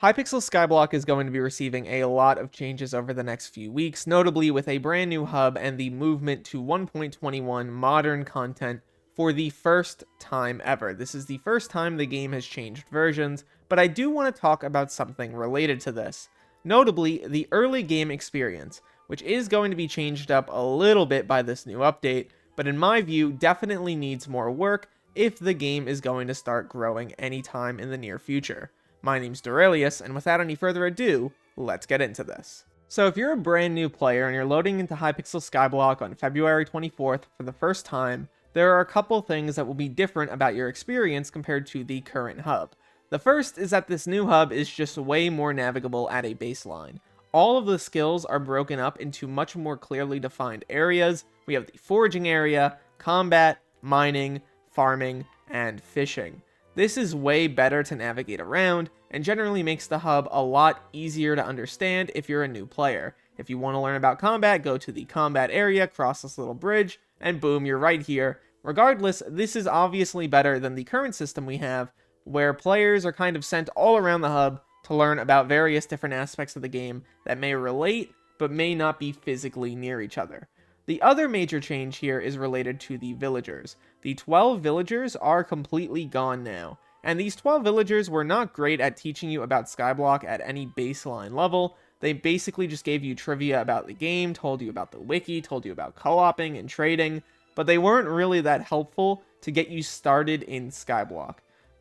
Hypixel Skyblock is going to be receiving a lot of changes over the next few weeks, notably with a brand new hub and the movement to 1.21 modern content for the first time ever. This is the first time the game has changed versions, but I do want to talk about something related to this. Notably, the early game experience, which is going to be changed up a little bit by this new update, but in my view, definitely needs more work if the game is going to start growing anytime in the near future. My name's Derailious, and without any further ado, let's get into this. So if you're a brand new player and you're loading into Hypixel Skyblock on February 24th for the first time, there are a couple things that will be different about your experience compared to the current hub. The first is that this new hub is just way more navigable at a baseline. All of the skills are broken up into much more clearly defined areas. We have the foraging area, combat, mining, farming, and fishing. This is way better to navigate around, and generally makes the hub a lot easier to understand if you're a new player. If you want to learn about combat, go to the combat area, cross this little bridge, and boom, you're right here. Regardless, this is obviously better than the current system we have, where players are kind of sent all around the hub to learn about various different aspects of the game that may relate, but may not be physically near each other. The other major change here is related to the villagers. The 12 villagers are completely gone now, and these 12 villagers were not great at teaching you about Skyblock at any baseline level. They basically just gave you trivia about the game, told you about the wiki, told you about co-oping and trading, but they weren't really that helpful to get you started in Skyblock.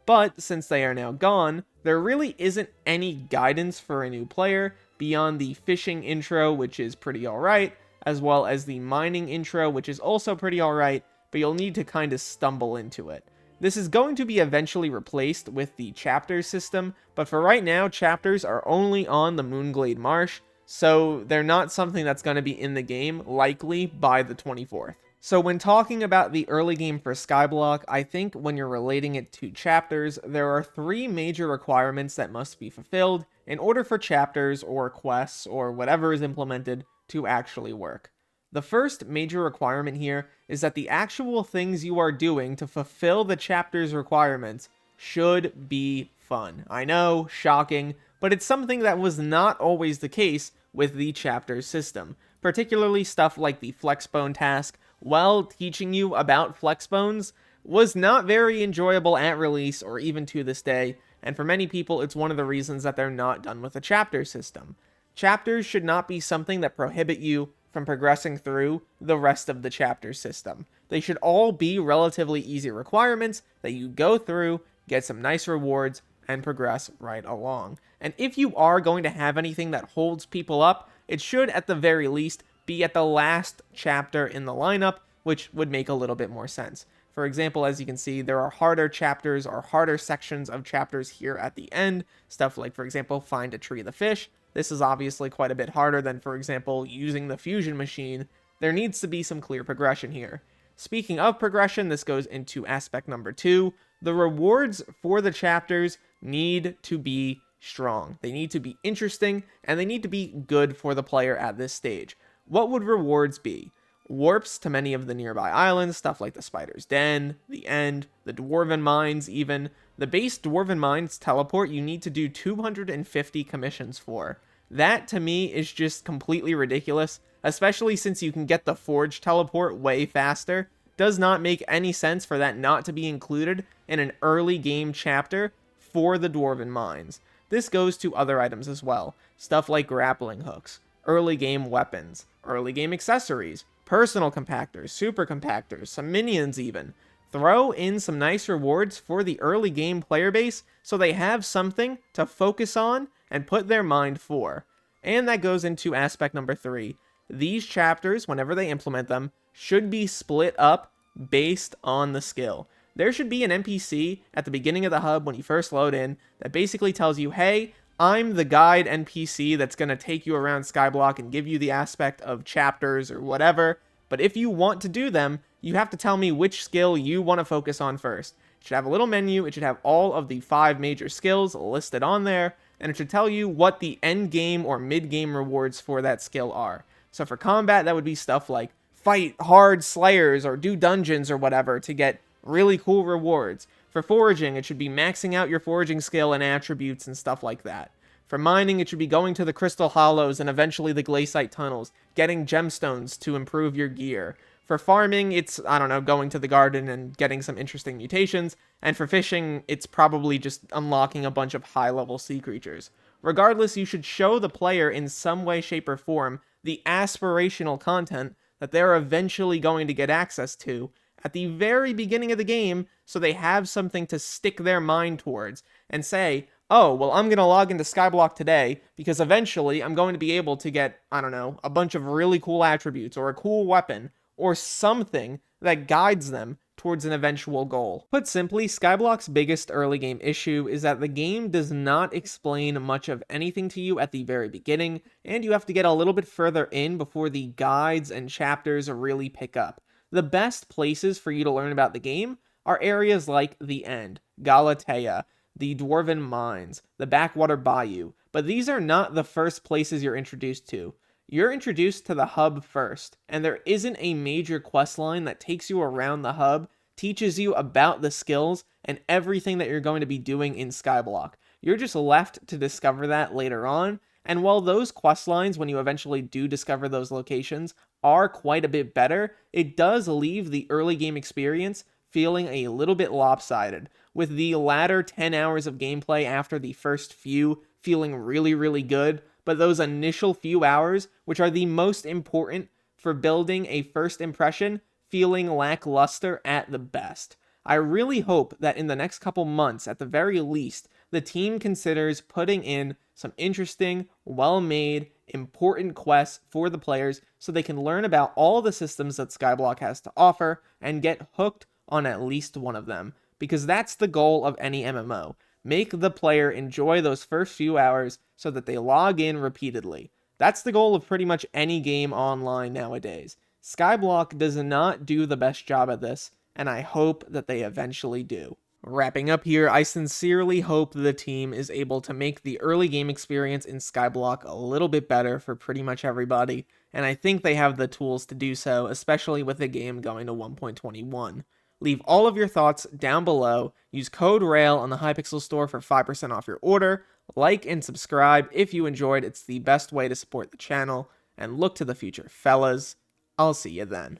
But since they are now gone, there really isn't any guidance for a new player beyond the fishing intro, which is pretty alright, as well as the mining intro, which is also pretty alright, but you'll need to kind of stumble into it. This is going to be eventually replaced with the chapters system, but for right now, chapters are only on the Moonglade Marsh, so they're not something that's going to be in the game, likely by the 24th. So when talking about the early game for Skyblock, I think when you're relating it to chapters, there are three major requirements that must be fulfilled in order for chapters or quests or whatever is implemented to actually work. The first major requirement here is that the actual things you are doing to fulfill the chapter's requirements should be fun. I know, shocking, but it's something that was not always the case with the chapters system, particularly stuff like the Flexbone task. While teaching you about Flexbones was not very enjoyable at release or even to this day, and for many people it's one of the reasons that they're not done with the chapter system. Chapters should not be something that prohibit you from progressing through the rest of the chapter system. They should all be relatively easy requirements that you go through, get some nice rewards, and progress right along. And if you are going to have anything that holds people up, it should at the very least be at the last chapter in the lineup, which would make a little bit more sense. For example, as you can see, there are harder chapters or harder sections of chapters here at the end. Stuff like, for example, find a tree the fish. This is obviously quite a bit harder than, for example, using the fusion machine. There needs to be some clear progression here. Speaking of progression, this goes into aspect number 2. The rewards for the chapters need to be strong. They need to be interesting, and they need to be good for the player at this stage. What would rewards be? Warps to many of the nearby islands, stuff like the Spider's Den, the End, the Dwarven Mines even. The base Dwarven Mines teleport you need to do 250 commissions for. That, to me, is just completely ridiculous, especially since you can get the Forge teleport way faster. Does not make any sense for that not to be included in an early game chapter for the Dwarven Mines. This goes to other items as well, stuff like grappling hooks, early game weapons, early game accessories, personal compactors, super compactors, some minions even. Throw in some nice rewards for the early game player base so they have something to focus on and put their mind for. And that goes into aspect number 3. These chapters, whenever they implement them, should be split up based on the skill. There should be an NPC at the beginning of the hub when you first load in that basically tells you, hey, I'm the guide NPC that's going to take you around Skyblock and give you the aspect of chapters or whatever, but if you want to do them, you have to tell me which skill you want to focus on first. It should have a little menu, it should have all of the 5 major skills listed on there, and it should tell you what the end game or mid game rewards for that skill are. So for combat, that would be stuff like fight hard slayers or do dungeons or whatever to get really cool rewards. For foraging, it should be maxing out your foraging skill and attributes and stuff like that. For mining, it should be going to the Crystal Hollows and eventually the Glaciite Tunnels, getting gemstones to improve your gear. For farming, it's, I don't know, going to the garden and getting some interesting mutations, and for fishing, it's probably just unlocking a bunch of high-level sea creatures. Regardless, you should show the player in some way, shape, or form the aspirational content that they're eventually going to get access to at the very beginning of the game, so they have something to stick their mind towards and say, oh, well, I'm going to log into Skyblock today because eventually I'm going to be able to get, I don't know, a bunch of really cool attributes or a cool weapon or something that guides them towards an eventual goal. Put simply, Skyblock's biggest early game issue is that the game does not explain much of anything to you at the very beginning, and you have to get a little bit further in before the guides and chapters really pick up. The best places for you to learn about the game are areas like the End, Galatea, the Dwarven Mines, the Backwater Bayou, but these are not the first places you're introduced to. You're introduced to the hub first, and there isn't a major questline that takes you around the hub, teaches you about the skills, and everything that you're going to be doing in Skyblock. You're just left to discover that later on, and while those questlines, when you eventually do discover those locations, are quite a bit better, it does leave the early game experience feeling a little bit lopsided, with the latter 10 hours of gameplay after the first few feeling really, really good, but those initial few hours, which are the most important for building a first impression, feeling lackluster at the best. I really hope that in the next couple months, at the very least, the team considers putting in some interesting, well-made, important quests for the players so they can learn about all the systems that Skyblock has to offer and get hooked on at least one of them, because that's the goal of any MMO. Make the player enjoy those first few hours so that they log in repeatedly. That's the goal of pretty much any game online nowadays. Skyblock does not do the best job at this, and I hope that they eventually do. Wrapping up here, I sincerely hope the team is able to make the early game experience in Skyblock a little bit better for pretty much everybody, and I think they have the tools to do so, especially with the game going to 1.21. Leave all of your thoughts down below. Use code RAIL on the Hypixel store for 5% off your order. Like and subscribe if you enjoyed. It's the best way to support the channel. And look to the future, fellas. I'll see you then.